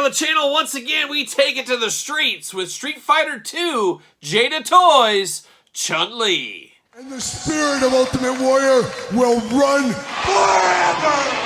the channel once again. We take it to the streets with Street Fighter 2, Jada Toys, Chun-Li. And the spirit of Ultimate Warrior will run forever!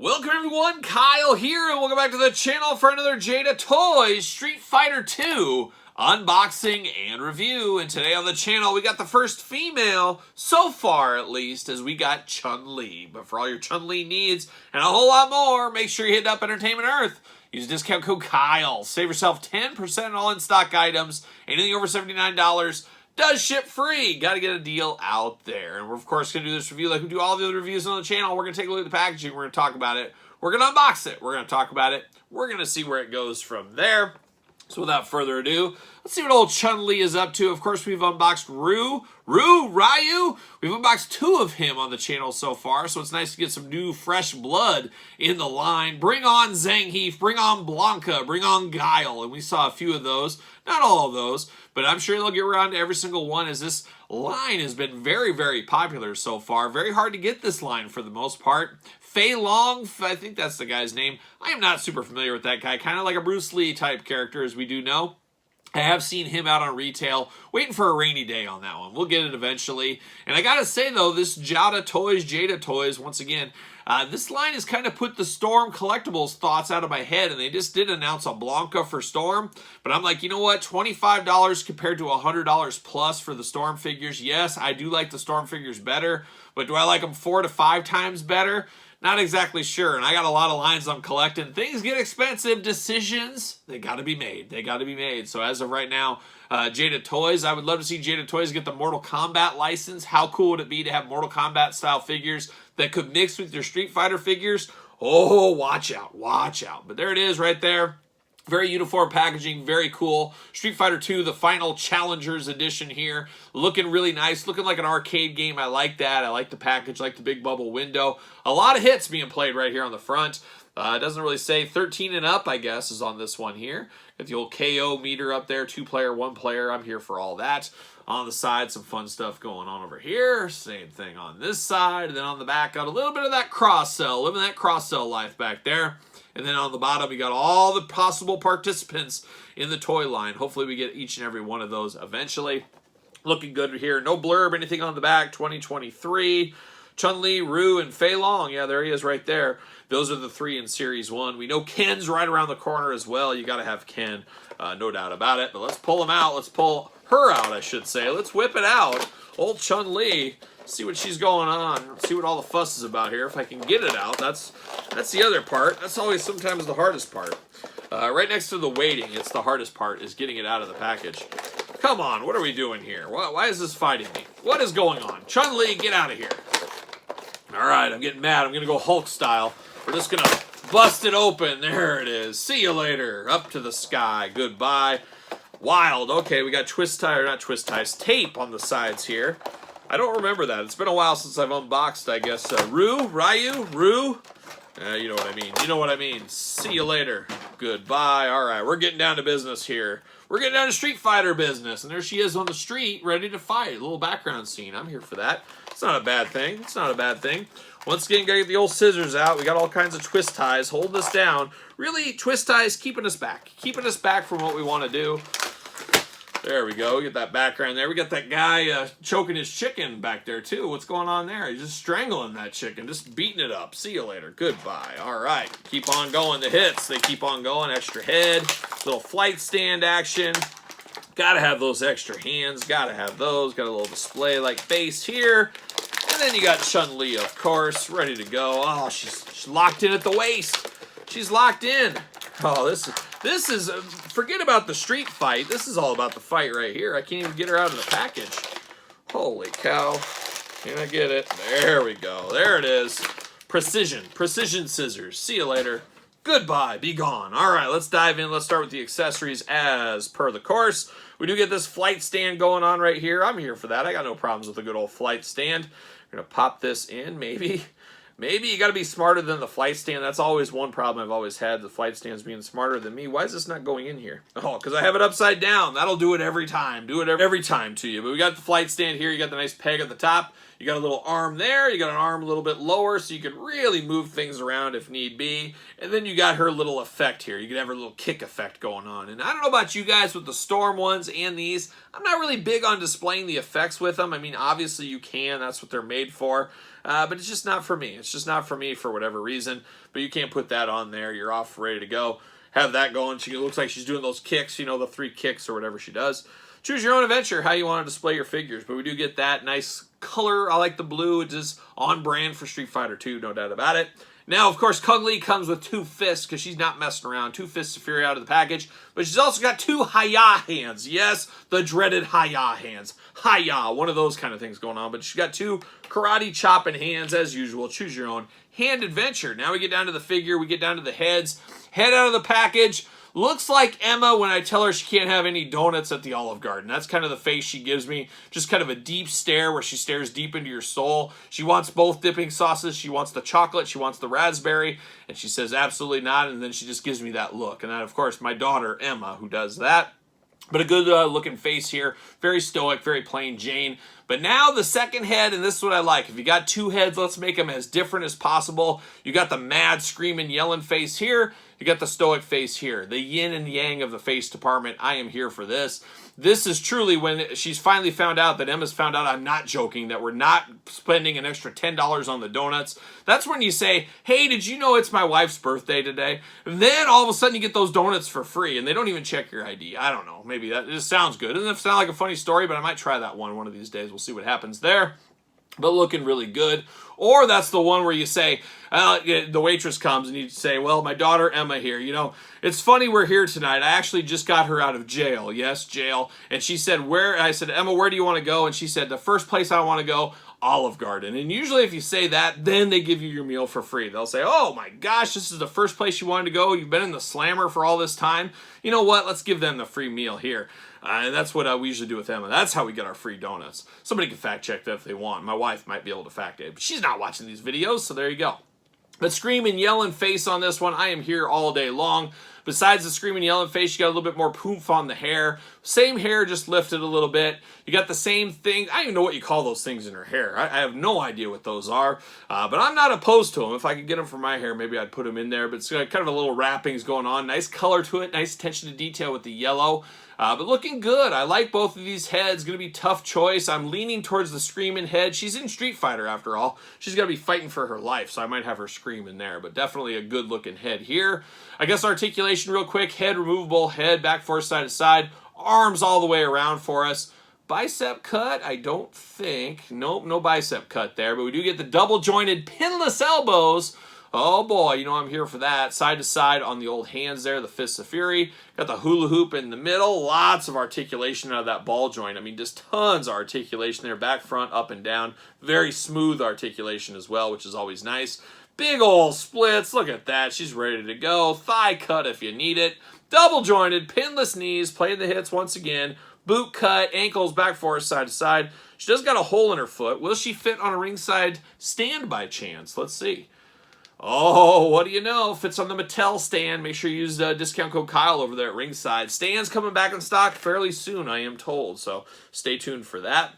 Welcome everyone, Kyle here, and welcome back to the channel for another Jada Toys Street Fighter 2 unboxing and review. And today on the channel we got the first female, so far at least, as we got Chun-Li. But for all your Chun-Li needs and a whole lot more, make sure you hit up Entertainment Earth. Use discount code Kyle. Save yourself 10% on all in-stock items. Anything over $79 does ship free. Got to get a deal out there. And we're, of course, going to do this review like we do all the other reviews on the channel. We're going to take a look at the packaging. We're going to talk about it. We're going to unbox it. We're going to talk about it. We're going to see where it goes from there. So without further ado, let's see what old Chun-Li is up to. Of course, we've unboxed Ryu. We've unboxed 2 of him on the channel so far, so it's nice to get some new, fresh blood in the line. Bring on Zangief, bring on Blanca, bring on Guile, and we saw a few of those. Not all of those, but I'm sure they'll get around to every single one, as this line has been very, very popular so far. Very hard to get this line for the most part. Fei Long, I think that's the guy's name. I am not super familiar with that guy. Kind of like a Bruce Lee type character, as we do know. I have seen him out on retail, waiting for a rainy day on that one. We'll get it eventually. And I gotta say though, this Jada Toys, once again, this line has kind of put the Storm Collectibles thoughts out of my head, and they just did announce a Blanca for Storm. But I'm like, you know what? $25 compared to $100 plus for the Storm figures. Yes, I do like the Storm figures better, but do I like them 4 to 5 times better? Not exactly sure, and I got a lot of lines I'm collecting. Things get expensive. Decisions, they got to be made. They got to be made. So as of right now, Jada Toys, I would love to see Jada Toys get the Mortal Kombat license. How cool would it be to have Mortal Kombat style figures that could mix with your Street Fighter figures? Oh, watch out, watch out. But there it is right there. Very uniform packaging, very cool. Street Fighter 2, the final Challengers edition here. Looking really nice, looking like an arcade game. I like that. I like the package, like the big bubble window. A lot of hits being played right here on the front. It doesn't really say 13 and up, I guess, is on this one here. Got the old KO meter up there, 2-player, 1-player. I'm here for all that. On the side, some fun stuff going on over here. Same thing on this side. And then on the back, got a little bit of that cross-sell, living that cross-sell life back there. And then on the bottom, we got all the possible participants in the toy line. Hopefully we get each and every one of those eventually. Looking good here. No blurb, anything on the back. 2023. Chun-Li, Ryu, and Fei Long. Yeah, there he is right there. Those are the 3 in Series 1. We know Ken's right around the corner as well. You got to have Ken, no doubt about it. But let's pull him out. Let's pull her out, I should say. Let's whip it out. Old Chun-Li. See what she's going on. See what all the fuss is about here. If I can get it out, that's the other part. That's always sometimes the hardest part. Right next to the waiting, it's the hardest part, is getting it out of the package. Come on, what are we doing here? Why is this fighting me? What is going on? Chun-Li, get out of here. All right, I'm getting mad. I'm going to go Hulk style. We're just going to bust it open. There it is. See you later. Up to the sky. Goodbye. Wild. Okay, we got twist tie, or not twist ties, tape on the sides here. I don't remember that. It's been a while since I've unboxed, I guess. Ryu? You know what I mean. You know what I mean. See you later. Goodbye. All right, we're getting down to business here. We're getting down to Street Fighter business. And there she is on the street, ready to fight. A little background scene. I'm here for that. It's not a bad thing. It's not a bad thing. Once again, gotta get the old scissors out. We got all kinds of twist ties holding us down. Really, twist ties keeping us back. Keeping us back from what we want to do. There we go. Get that background there. We got that guy choking his chicken back there, too. What's going on there? He's just strangling that chicken, just beating it up. See you later. Goodbye. All right. Keep on going. The hits, they keep on going. Extra head. Little flight stand action. Gotta have those extra hands. Gotta have those. Got a little display like base here. And then you got Chun-Li, of course, ready to go. Oh, she's locked in at the waist. She's locked in. Oh, this is forget about the street fight. This is all about the fight right here. I can't even get her out of the package. Holy cow. Can I get it? There we go. There it is. Precision scissors. See you later. Goodbye, be gone. All right, let's dive in. Let's start with the accessories as per the course. We do get this flight stand going on right here. I'm here for that. I got no problems with a good old flight stand. We're going to pop this in, maybe. Maybe you got to be smarter than the flight stand. That's always one problem I've always had, the flight stands being smarter than me. Why is this not going in here? Oh, because I have it upside down. That'll do it every time. Do it every time to you. But we got the flight stand here. You got the nice peg at the top. You got a little arm there. You got an arm a little bit lower so you can really move things around if need be. And then you got her little effect here. You can have her little kick effect going on. And I don't know about you guys with the Storm ones and these. I'm not really big on displaying the effects with them. I mean, obviously you can. That's what they're made for. But it's just not for me. It's just not for me for whatever reason. But you can't put that on there. You're off, ready to go. Have that going. She looks like she's doing those kicks, you know, the 3 kicks or whatever she does. Choose your own adventure, how you want to display your figures. But we do get that nice color. I like the blue. It's just on brand for Street Fighter 2, no doubt about it. Now, of course, Chun-Li comes with 2 fists because she's not messing around. 2 fists of fury out of the package. But she's also got 2 Hi-Ya hands. Yes, the dreaded Hi-Ya hands. Hi-Ya, one of those kind of things going on. But she's got 2 karate chopping hands as usual. Choose your own hand adventure. Now we get down to the figure. We get down to the heads. Head out of the package. Looks like Emma when I tell her she can't have any donuts at the Olive Garden. That's kind of the face she gives me. Just kind of a deep stare where she stares deep into your soul. She wants both dipping sauces. She wants the chocolate. She wants the raspberry. And she says absolutely not. And then she just gives me that look. And then, of course, my daughter, Emma, who does that. But a good looking face here. Very stoic, very plain Jane. But now the second head, and this is what I like. If you got 2 heads, let's make them as different as possible. You got the mad, screaming, yelling face here. You got the stoic face here. The yin and yang of the face department. I am here for this. This is truly when she's finally found out that Emma's found out I'm not joking, that we're not spending an extra $10 on the donuts. That's when you say, hey, did you know it's my wife's birthday today? And then all of a sudden you get those donuts for free and they don't even check your ID. I don't know. Maybe that just sounds good. It doesn't sound like a funny story, but I might try that one of these days. We'll see what happens there. But looking really good. Or that's the one where you say, the waitress comes and you say, well, my daughter Emma here, you know, it's funny we're here tonight. I actually just got her out of jail. Yes, jail. And she said, where? I said, Emma, where do you want to go? And she said, the first place I want to go, Olive Garden. And usually if you say that, then they give you your meal for free. They'll say, oh my gosh, this is the first place you wanted to go. You've been in the slammer for all this time. You know what? Let's give them the free meal here. And that's what we usually do with Emma. That's how we get our free donuts. Somebody can fact check that if they want. My wife might be able to fact it, but she's not watching these videos, so there you go. But screaming, yelling face on this one, I am here all day long. Besides the screaming, yelling face, you got a little bit more poof on the hair. Same hair, just lifted a little bit. You got the same thing. I don't even know what you call those things in her hair. I have no idea what those are. But I'm not opposed to them. If I could get them for my hair, maybe I'd put them in there. But it's got kind of a little wrappings going on. Nice color to it. Nice attention to detail with the yellow. But looking good. I like both of these heads. Going to be a tough choice. I'm leaning towards the screaming head. She's in Street Fighter after all. She's got to be fighting for her life, so I might have her scream in there. But definitely a good looking head here. I guess articulation real quick. Head removable. Head back forth side to side. Arms all the way around for us. Bicep cut, I don't think. Nope, no bicep cut there. But we do get the double jointed pinless elbows. Oh boy, you know I'm here for that. Side to side on the old hands there, the fists of fury. Got the hula hoop in the middle. Lots of articulation out of that ball joint. I mean, just tons of articulation there. Back, front, up, and down. Very smooth articulation as well, which is always nice. Big old splits. Look at that. She's ready to go. Thigh cut if you need it. Double jointed, pinless knees. Playing the hits once again. Boot cut, ankles back forward, side to side. She does got a hole in her foot. Will she fit on a ringside stand by chance? Let's see. Oh, what do you know? Fits on the Mattel stand. Make sure you use discount code Kyle over there at ringside. Stand's coming back in stock fairly soon, I am told. So stay tuned for that.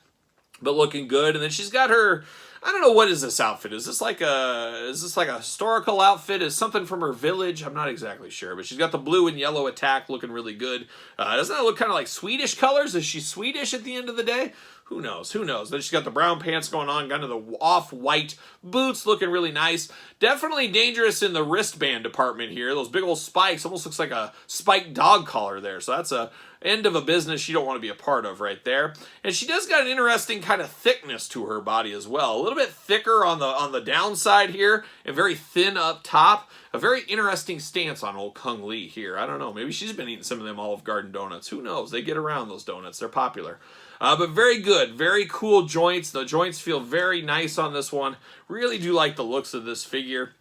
But looking good. And then she's got her, I don't know, what is this outfit? Is this like a historical outfit? Is something from her village? I'm not exactly sure. But she's got the blue and yellow attack looking really good. Doesn't that look kind of like Swedish colors? Is she Swedish at the end of the day? Who knows? Who knows? Then she's got the brown pants going on, kind of the off-white boots looking really nice. Definitely dangerous in the wristband department here. Those big old spikes, almost looks like a spiked dog collar there. So that's a end of a business you don't want to be a part of right there. And she does got an interesting kind of thickness to her body as well. A little bit thicker on the downside here and very thin up top. A very interesting stance on old Chun-Li here. I don't know. Maybe she's been eating some of them Olive Garden donuts. Who knows? They get around, those donuts. They're popular. But very good. Very cool joints. The joints feel very nice on this one. Really do like the looks of this figure.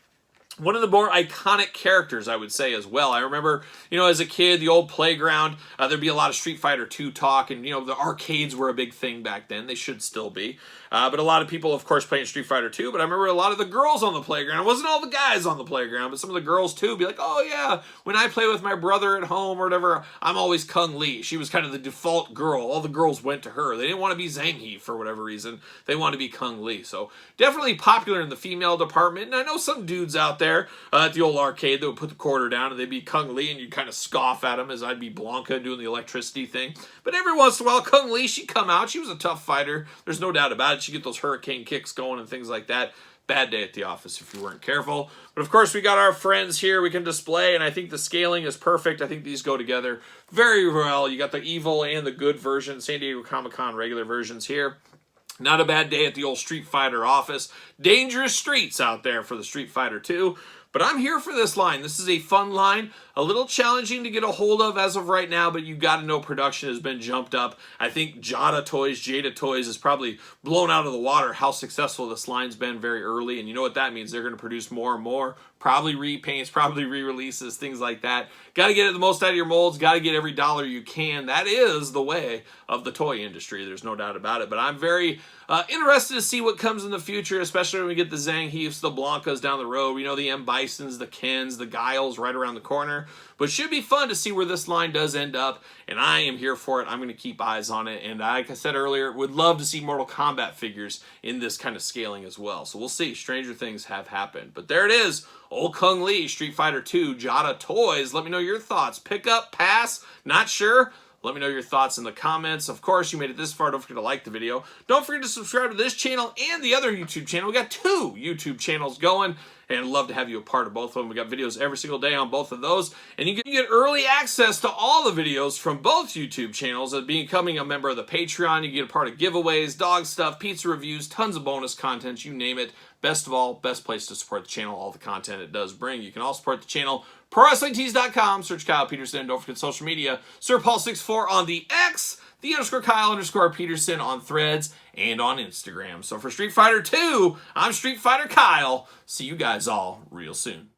one of the more iconic characters, I would say, as well. I remember, as a kid, the old playground, there'd be a lot of Street Fighter 2 talk, and, the arcades were a big thing back then. They should still be. But a lot of people, of course, playing Street Fighter 2, but I remember a lot of the girls on the playground. It wasn't all the guys on the playground, but some of the girls, too, be like, oh, yeah, when I play with my brother at home or whatever, I'm always Chun-Li. She was kind of the default girl. All the girls went to her. They didn't want to be Zangief for whatever reason. They wanted to be Chun-Li. So definitely popular in the female department, and I know some dudes out there at the old arcade that would put the quarter down and they'd be Chun-Li, and you'd kind of scoff at them as I'd be Blanca doing the electricity thing. But every once in a while, Chun-Li, she'd come out. She was a tough fighter. There's no doubt about it. She'd get those hurricane kicks going and things like that. Bad day at the office if you weren't careful. But of course, we got our friends here we can display, and I think the scaling is perfect. I think these go together very well. You got the evil and the good version, San Diego Comic-Con regular versions here. Not a bad day at the old Street Fighter office. Dangerous streets out there for the Street Fighter 2. But I'm here for this line. This is a fun line, a little challenging to get a hold of as of right now, but you got to know production has been jumped up. I think Jada Toys is probably blown out of the water how successful this line's been very early, and you know what that means. They're going to produce more and more, probably repaints, probably re-releases, things like that. Got to get the most out of your molds, got to get every dollar you can. That is the way of the toy industry. There's no doubt about it, but I'm very interested to see what comes in the future, especially when we get the Zangiefs, the Blancas down the road. We know the M. Bisons, the Kens, the Guiles right around the corner. But it should be fun to see where this line does end up, and I am here for it. I'm going to keep eyes on it, and like I said earlier, would love to see Mortal Kombat figures in this kind of scaling as well. So we'll see. Stranger things have happened. But there it is. Old Chun-Li, Street Fighter 2, Jada Toys. Let me know your thoughts. Pick up, pass, not sure? Let me know your thoughts in the comments. Of course, you made it this far. Don't forget to like the video. Don't forget to subscribe to this channel and the other YouTube channel. We got 2 YouTube channels going, and I'd love to have you a part of both of them. We got videos every single day on both of those, and you can get early access to all the videos from both YouTube channels. As becoming a member of the Patreon, you get a part of giveaways, dog stuff, pizza reviews, tons of bonus content, you name it. Best of all, best place to support the channel, all the content it does bring. You can also support the channel, ProWrestlingTees.com, search Kyle Peterson, don't forget social media, SirPaul64 on the X, the _Kyle_Peterson on Threads, and on Instagram. So for Street Fighter 2, I'm Street Fighter Kyle. See you guys all real soon.